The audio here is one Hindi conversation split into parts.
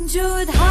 जोधा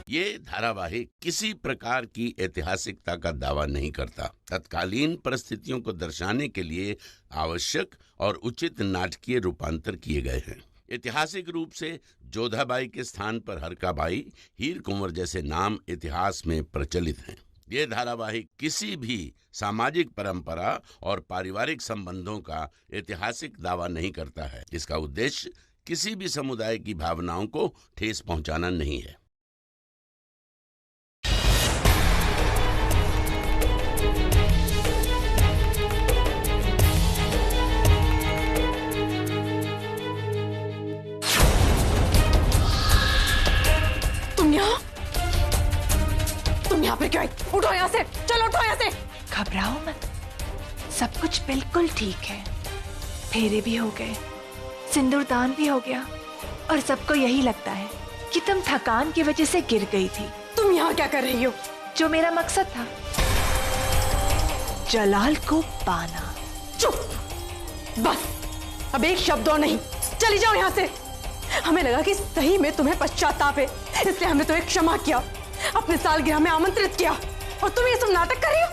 ये धारावाहिक किसी प्रकार की ऐतिहासिकता का दावा नहीं करता। तत्कालीन परिस्थितियों को दर्शाने के लिए आवश्यक और उचित नाटकीय रूपांतर किए गए हैं। ऐतिहासिक रूप से जोधाबाई के स्थान पर हरकाबाई, हीर कुंवर जैसे नाम इतिहास में प्रचलित हैं। ये धारावाहिक किसी भी सामाजिक परंपरा और पारिवारिक संबंधों का ऐतिहासिक दावा नहीं करता है। इसका उद्देश्य किसी भी समुदाय की भावनाओं को ठेस पहुंचाना नहीं है। तुम यहाँ पे क्या? उठो यहाँ से, चलो उठो यहाँ से। घबराओ मत, सब कुछ बिल्कुल ठीक है। फेरे भी हो गए, सिंदूरदान भी हो गया और सबको यही लगता है कि तुम थकान की वजह से गिर गई थी। तुम यहाँ क्या कर रही हो? जो मेरा मकसद था, जलाल को पाना। चुप, बस अब एक शब्द और नहीं, चली जाओ यहाँ से। हमें लगा कि सही में तुम्हें पश्चाताप है, इसलिए हमने तुम्हें क्षमा किया, अपने सालगिरह में आमंत्रित किया, और तुम ये सब नाटक कर रही हो।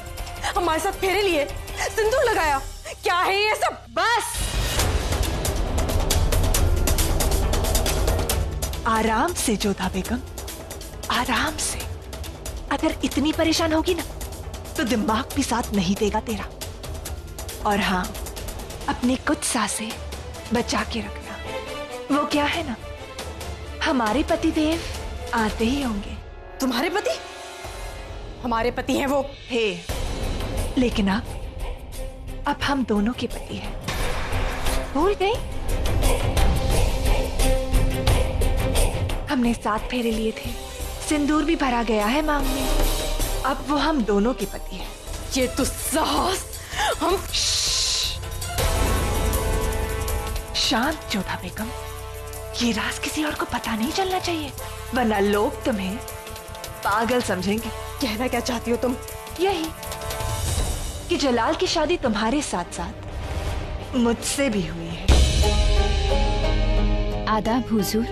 हमारे साथ फेरे लिए, सिंदूर लगाया, क्या है ये सब? बस आराम से जोधा बेगम, आराम से। अगर इतनी परेशान होगी ना तो दिमाग भी साथ नहीं देगा तेरा। और हाँ, अपनी कुछ सांसें बचा के रखना। वो क्या है ना, हमारे पतिदेव आते ही होंगे। तुम्हारे पति? हमारे पति हैं वो। हे, लेकिन अब हम दोनों के पति हैं। भूल गई? हमने 7 फेरे लिए थे, सिंदूर भी भरा गया है मांग में। अब वो हम दोनों के पति हैं। ये तो साहस! हम शांत जोधा बेगम, ये राज किसी और को पता नहीं चलना चाहिए, वरना लोग तुम्हें पागल समझेंगे। कहना क्या चाहती हो तुम? यही कि जलाल की शादी तुम्हारे साथ साथ मुझसे भी हुई है। आदाब हुजूर।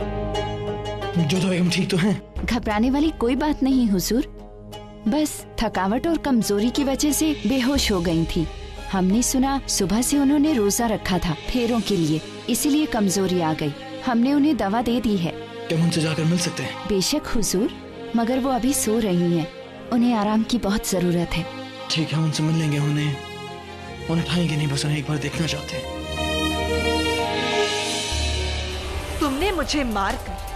जोधा बेगम ठीक तो हैं? घबराने वाली कोई बात नहीं हुजूर, बस थकावट और कमजोरी की वजह से बेहोश हो गई थी। हमने सुना सुबह से उन्होंने रोजा रखा था फेरों के लिए, इसीलिए कमजोरी आ गई। हमने उन्हें दवा दे दी है। क्या हम उनसे जाकर मिल सकते हैं? बेशक हुजूर, मगर वो अभी सो रही हैं। उन्हें आराम की बहुत जरूरत है। ठीक है, उनसे मिल लेंगे। उन्हें उठाएंगे नहीं, बस उन्हें एक बार देखना चाहते हैं। तुमने मुझे मारकर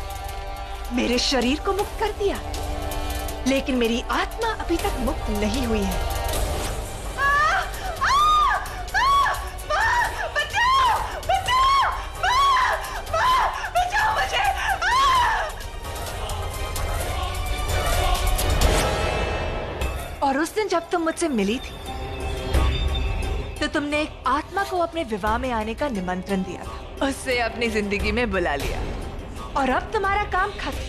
मेरे शरीर को मुक्त कर दिया, लेकिन मेरी आत्मा अभी तक मुक्त नहीं हुई है। और उस दिन जब तुम मुझसे मिली थी तो तुमने एक आत्मा को अपने विवाह में आने का निमंत्रण दिया था, उससे अपनी जिंदगी में बुला लिया। और अब तुम्हारा काम खत्म।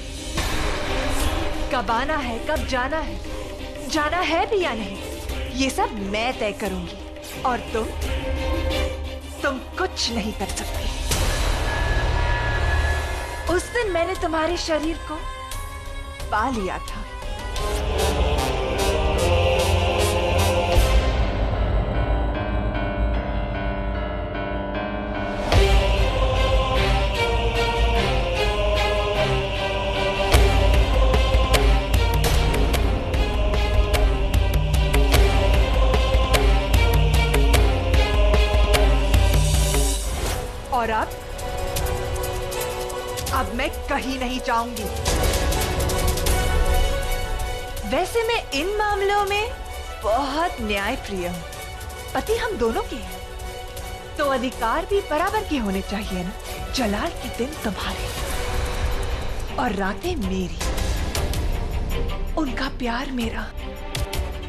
कब आना है, कब जाना है भी या नहीं, ये सब मैं तय करूंगी। और तुम कुछ नहीं कर सकती। उस दिन मैंने तुम्हारे शरीर को पा लिया था। और अब मैं कहीं नहीं जाऊंगी। वैसे मैं इन मामलों में बहुत न्यायप्रिय हूँ। पति हम दोनों के हैं, तो अधिकार भी बराबर के होने चाहिए ना। जलाल के दिन तुम्हारे और रातें मेरी, उनका प्यार मेरा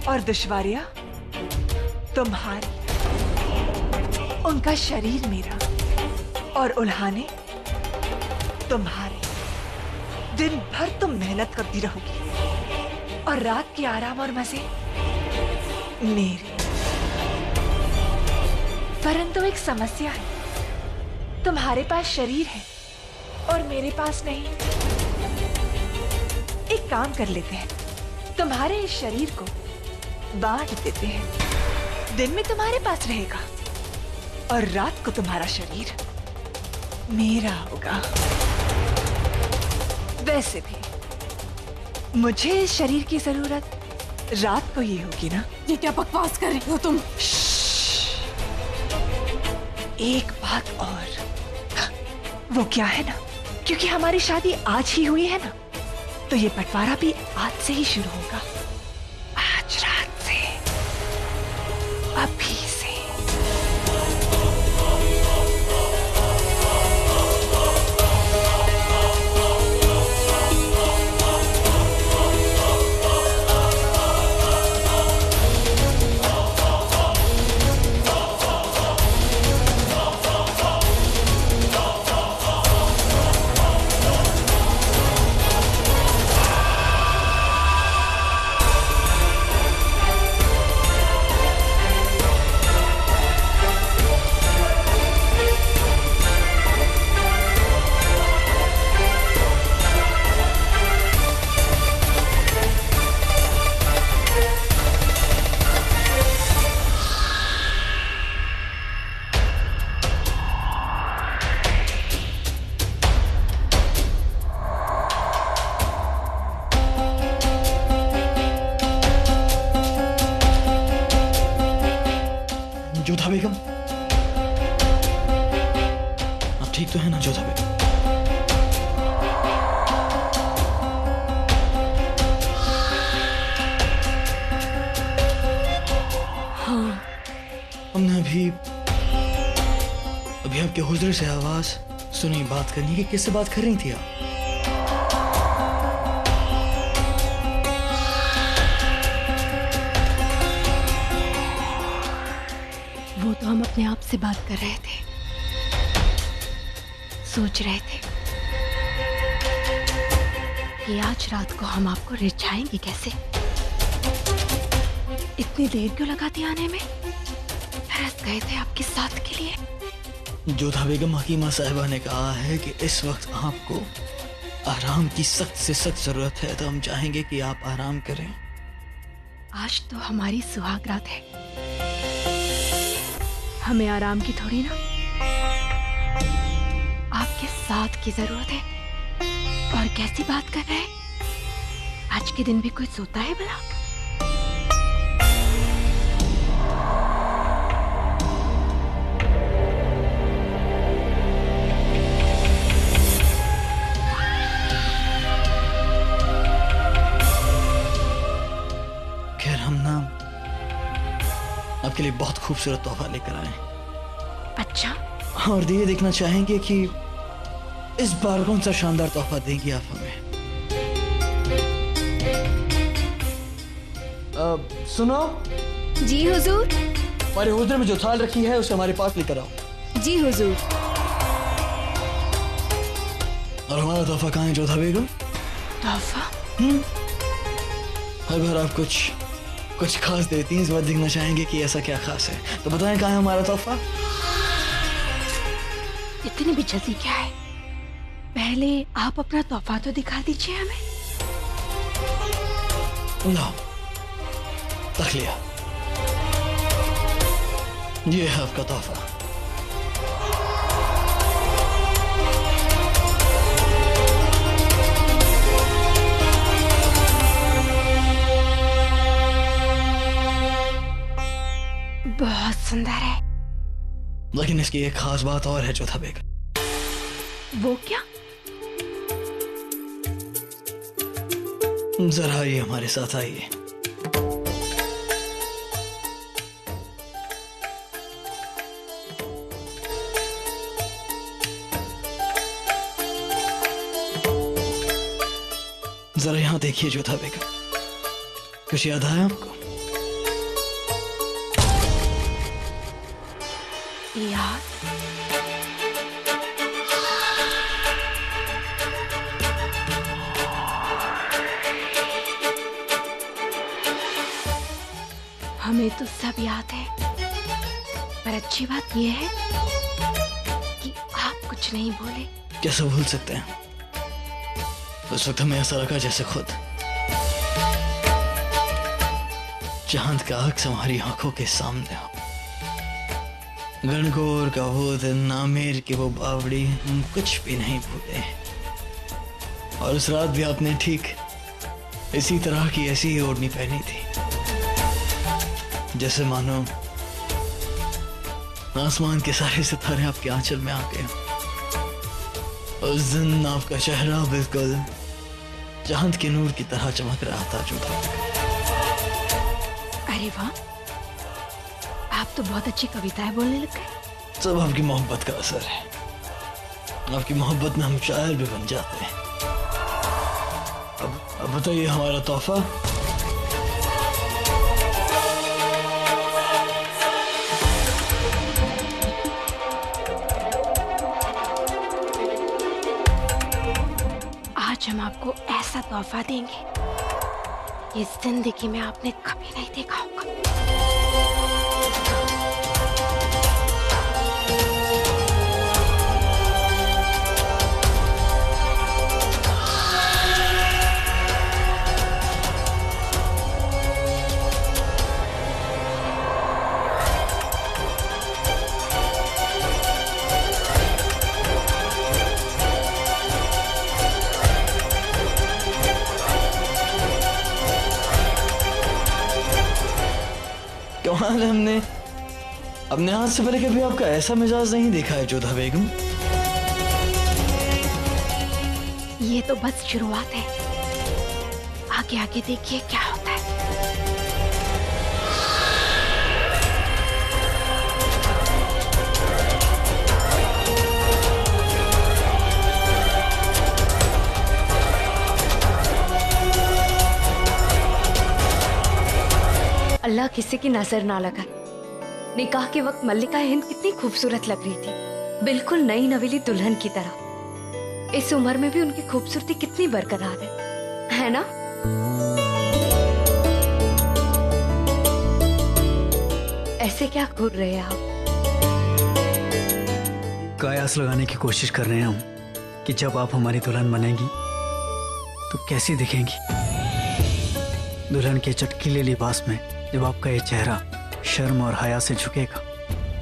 और दुश्वारियां तुम्हारी, उनका शरीर मेरा और उल्हाने तुम्हारे। दिन भर तुम मेहनत करती रहोगी और रात के आराम और मजे मेरे। परंतु एक समस्या है, तुम्हारे पास शरीर है और मेरे पास नहीं। एक काम कर लेते हैं, तुम्हारे इस शरीर को बांट देते हैं। दिन में तुम्हारे पास रहेगा और रात को तुम्हारा शरीर मेरा होगा। वैसे भी मुझे इस शरीर की जरूरत रात को ही होगी ना। ये क्या बकवास कर रही हो तुम? एक बात और, वो क्या है ना, क्योंकि हमारी शादी आज ही हुई है ना, तो ये बंटवारा भी आज से ही शुरू होगा। आज रात से, अभी से। जोधा बेगम, आप ठीक तो है ना जोधा बेगम? हाँ। हमने अभी आपके हुजूर से आवाज सुनी बात करने की। किससे बात कर रही थी आप? वो तो हम अपने आप से बात कर रहे थे, सोच रहे थे कि आज रात को हम आपको रिझाएंगे कैसे। इतनी देर क्यों लगा दी आने में? तरस गए थे आपके साथ के लिए। जोधा बेगम, हकीमा साहिबा ने कहा है कि इस वक्त आपको आराम की सख्त से सख्त जरूरत है, तो हम चाहेंगे कि आप आराम करें। आज तो हमारी सुहाग रात है, हमें आराम की थोड़ी ना, आपके साथ की जरूरत है। और कैसी बात कर रहे हैं? आज के दिन भी कोई सोता है भला? खैर, हम ना आपके लिए बहुत खूबसूरत तोहफा लेकर आए। अच्छा, और ये देखना चाहेंगे कि इस बार कौन सा शानदार तोहफा देंगी आप हमें। सुनो जी हुजूर। हमारे हुजूर में जो थाल रखी है उसे हमारे पास लेकर आओ। जी हुजूर। और हमारा तोहफा कहाँ है जोधा बेगम? तोहफा? हर बार आप कुछ खास देती हैं, इस बार देखना चाहेंगे कि ऐसा क्या खास है, तो बताएं कहाँ है हमारा तोहफा। इतनी भी जल्दी क्या है? पहले आप अपना तोहफा तो दिखा दीजिए हमें। लो, रख लिया, ये है आपका तोहफा। बहुत सुंदर है। लेकिन इसकी एक खास बात और है जोधा बेगम। वो क्या? जरा आइए, हमारे साथ आइए। जरा यहां देखिए जोधा बेगम, कुछ याद आया आपको? याद? हमें तो सब याद है, पर अच्छी बात यह है कि आप कुछ नहीं बोले। कैसे भूल सकते हैं? उस वक्त हमें ऐसा लगा जैसे खुद चांद का अक्स हमारी आंखों के सामने हो। गणगौर का वो दिन, आमेर की वो बावड़ी, हम कुछ भी नहीं भूले। और उस रात भी आपने ठीक इसी तरह की ऐसी ही ओढ़नी पहनी थी, जैसे मानो आसमान के सारे सितारे आपके आंचल में आ गए। उस दिन आपका चेहरा बिल्कुल चांद के नूर की तरह चमक रहा था। जोधा, अरे वाह, आप तो बहुत अच्छी कविताएं बोलने लग गए। सब आपकी मोहब्बत का असर है। आपकी मोहब्बत में हम शायर भी बन जाते हैं। अब बताइए हमारा तोहफा। आज हम आपको ऐसा तोहफा देंगे कि जिंदगी में आपने कभी नहीं देखा होगा। कमाल है, हमने अपने हाथ से पहले कभी आपका ऐसा मिजाज नहीं देखा है जोधा बेगम। ये तो बस शुरुआत है, आगे आगे देखिए क्या होता है। अल्लाह किसी की नजर ना लगा। निकाह के वक्त मल्लिका हिंद कितनी खूबसूरत लग रही थी, बिल्कुल नई नवेली दुल्हन की तरह। इस उम्र में भी उनकी खूबसूरती कितनी बरकरार है ना? ऐसे क्या घूर रहे हैं आप? कयास लगाने की कोशिश कर रहे हैं हम कि जब आप हमारी दुल्हन बनेंगी तो कैसी दिखेंगी। दुल्हन के चटकीले लिबास में जब आपका ये चेहरा शर्म और हया से झुकेगा,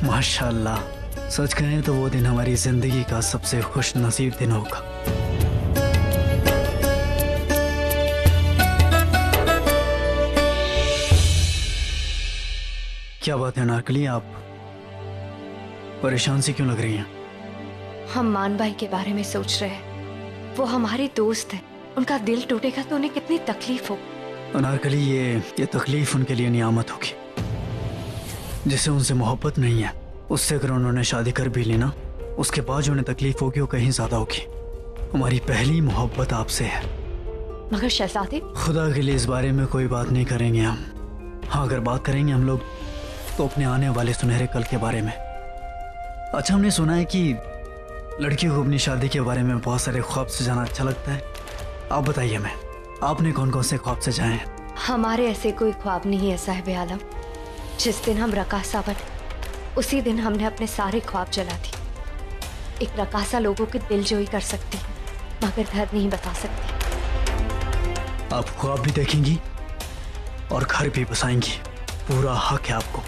माशाअल्लाह, सच कहें तो वो दिन हमारी जिंदगी का सबसे खुश नसीब दिन होगा। क्या बात है नारकली, आप परेशान सी क्यों लग रही हैं? हम मान भाई के बारे में सोच रहे हैं। वो हमारे दोस्त हैं, उनका दिल टूटेगा तो उन्हें कितनी तकलीफ हो। अनारकली, ये तकलीफ उनके लिए नियामत होगी। जिसे उनसे मोहब्बत नहीं है, उससे अगर उन्होंने शादी कर भी ली ना, उसके बाद जो उन्हें तकलीफ होगी वो कहीं ज्यादा होगी। हमारी पहली मोहब्बत आपसे है। मगर शहजादे, खुदा के लिए इस बारे में कोई बात नहीं करेंगे हम। हाँ, अगर बात करेंगे हम लोग तो अपने आने वाले सुनहरे कल के बारे में। अच्छा, हमने सुना है कि लड़कियों को अपनी शादी के बारे में बहुत सारे ख्वाब सजाना अच्छा लगता है। आप बताइए हमें, आपने कौन कौन से ख्वाब सजाए हैं? हमारे ऐसे कोई ख्वाब नहीं है साहिब आलम। जिस दिन हम रकासा बने उसी दिन हमने अपने सारे ख्वाब जला दिए। एक रकासा लोगों के दिल जोई कर सकती है, मगर घर नहीं बता सकती। आप ख्वाब भी देखेंगी और घर भी बसाएंगी, पूरा हक है आपको।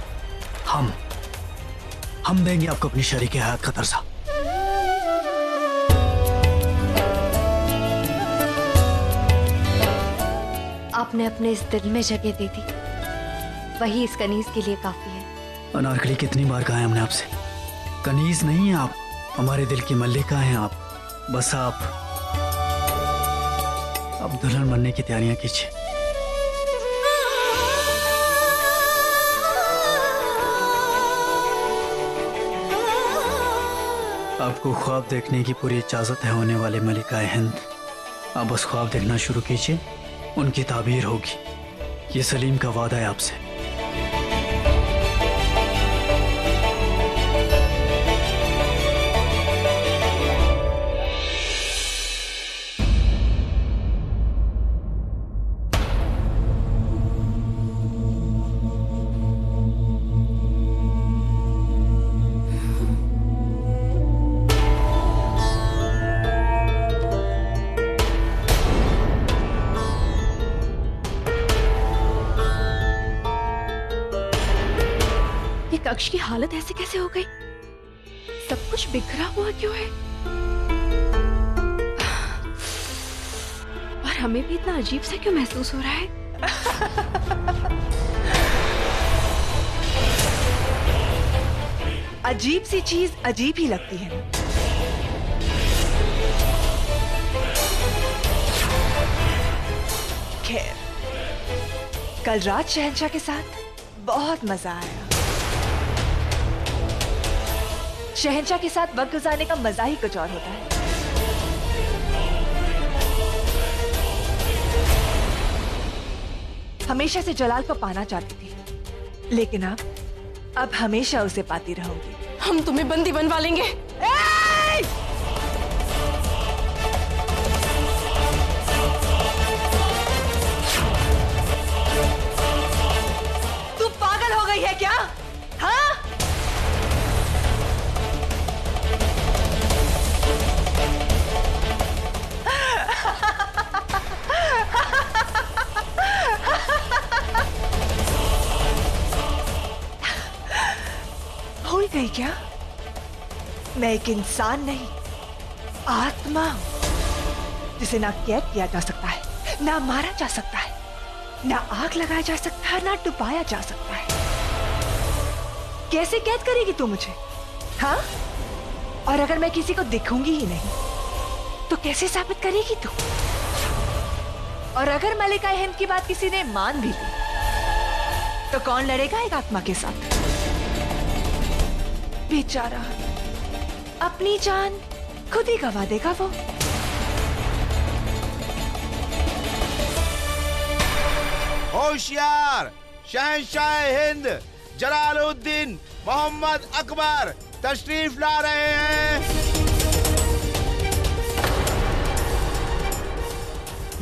हम देंगे आपको अपनी शरीके हयात का दर्जा। आपने अपने इस दिल में जगह दे दी, वही इस कनीज के लिए काफी है। अनारकली, कितनी बार कहा है हमने आपसे, कनीज नहीं है आप, हमारे दिल की मल्लिका हैं आप। बस आप अब दुल्हन बनने की तैयारियां कीजिए। आपको ख्वाब देखने की पूरी इजाजत है होने वाले मलिका हिंद। आप बस ख्वाब देखना शुरू कीजिए, उनकी ताबीर होगी। ये सलीम का वादा है आपसे। लक्ष्य की हालत ऐसे कैसे हो गई? सब कुछ बिखरा हुआ क्यों है? और हमें भी इतना अजीब सा क्यों महसूस हो रहा है? अजीब सी चीज अजीब ही लगती है। खैर, कल रात शहंशाह के साथ बहुत मजा आया। शहंशाह के साथ वक्त गुजारने का मजा ही कुछ और होता है। हमेशा से जलाल को पाना चाहती थी, लेकिन अब हमेशा उसे पाती रहूंगी। हम तुम्हें बंदी बनवा लेंगे। तू पागल हो गई है क्या? हाँ? भूल गई क्या? मैं एक इंसान नहीं, आत्मा हूं, जिसे ना कैद किया जा सकता है, ना मारा जा सकता है, ना आग लगाया जा सकता है, ना डुबाया जा सकता है। कैसे कैद करेगी तू मुझे? हाँ? और अगर मैं किसी को दिखूंगी ही नहीं, तो कैसे साबित करेगी तू? और अगर मलिका हिंद की बात किसी ने मान भी ली, तो कौन लड़ेगा एक आत्मा के साथ? बेचारा अपनी जान खुद ही गवा देगा वो। होशियार, शहंशाह हिंद जलालुद्दीन मोहम्मद अकबर तशरीफ ला रहे हैं।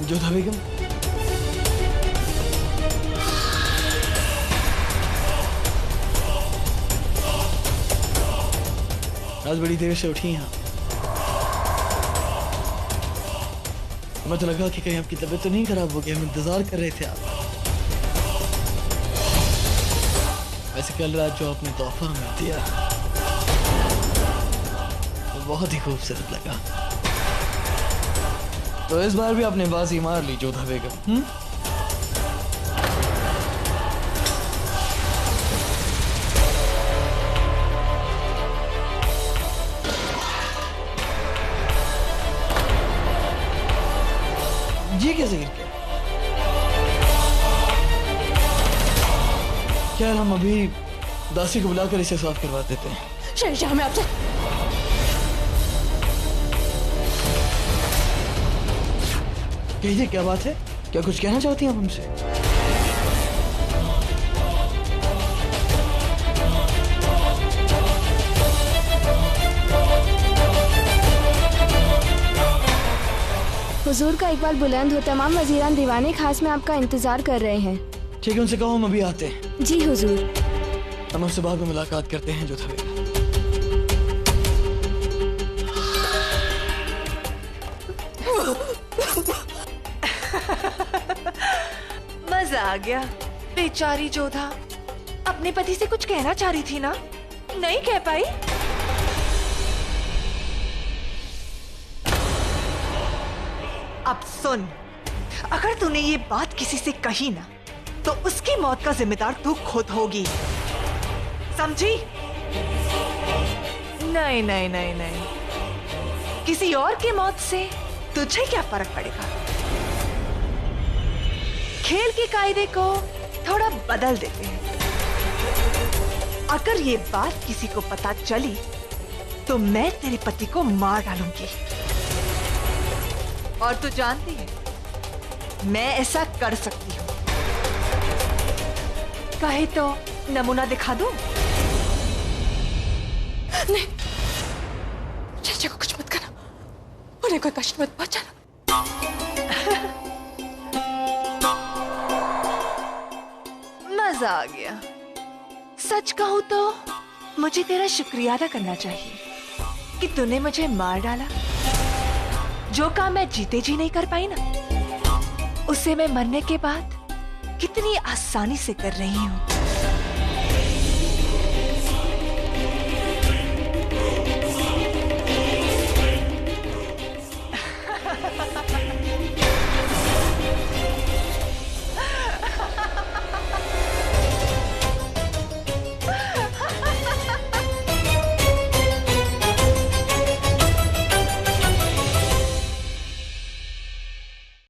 जोधा बेगम, आज बड़ी देर से उठी हैं। हमें तो लगा कि कहीं आपकी तबीयत तो नहीं खराब हो गई, हम इंतजार कर रहे थे आप। वैसे कल रात जो आपने तोहफा हमें दिया वो बहुत ही खूबसूरत लगा, तो इस बार भी आपने बाजी मार ली जोधा बेगम। ये कैसे गिर गया? क्या हम अभी दासी को बुलाकर इसे साफ करवा देते हैं? शहंशाह, मैं आपसे कहिए, क्या बात है? क्या कुछ कहना चाहती हैं आप हमसे? हुजूर का इकबाल बुलंद हो, तमाम वजीरान दीवाने खास में आपका इंतजार कर रहे हैं। ठीक है, उनसे कहो हम अभी आते हैं। जी हुजूर। हम आपसे बाद में मुलाकात करते हैं जोधा बेगम। मजा आ गया। बेचारी जोधा अपने पति से कुछ कहना चाह रही थी ना, नहीं कह पाई। अब सुन, अगर तूने ये बात किसी से कही ना, तो उसकी मौत का जिम्मेदार तू खुद होगी, समझी? नहीं नहीं नहीं नहीं, किसी और की मौत से तुझे क्या फर्क पड़ेगा? खेल के कायदे को थोड़ा बदल देते हैं। अगर ये बात किसी को पता चली, तो मैं तेरे पति को मार डालूंगी। और तू जानती है, मैं ऐसा कर सकती हूँ। कहे तो नमूना दिखा दूं? नहीं, चाचा को कुछ मत करना, उन्हें कोई कष्ट मत पहुंचाना। मजा आ गया। सच कहूं तो मुझे तेरा शुक्रिया अदा करना चाहिए कि तूने मुझे मार डाला। जो काम मैं जीते जी नहीं कर पाई ना, उसे मैं मरने के बाद कितनी आसानी से कर रही हूँ।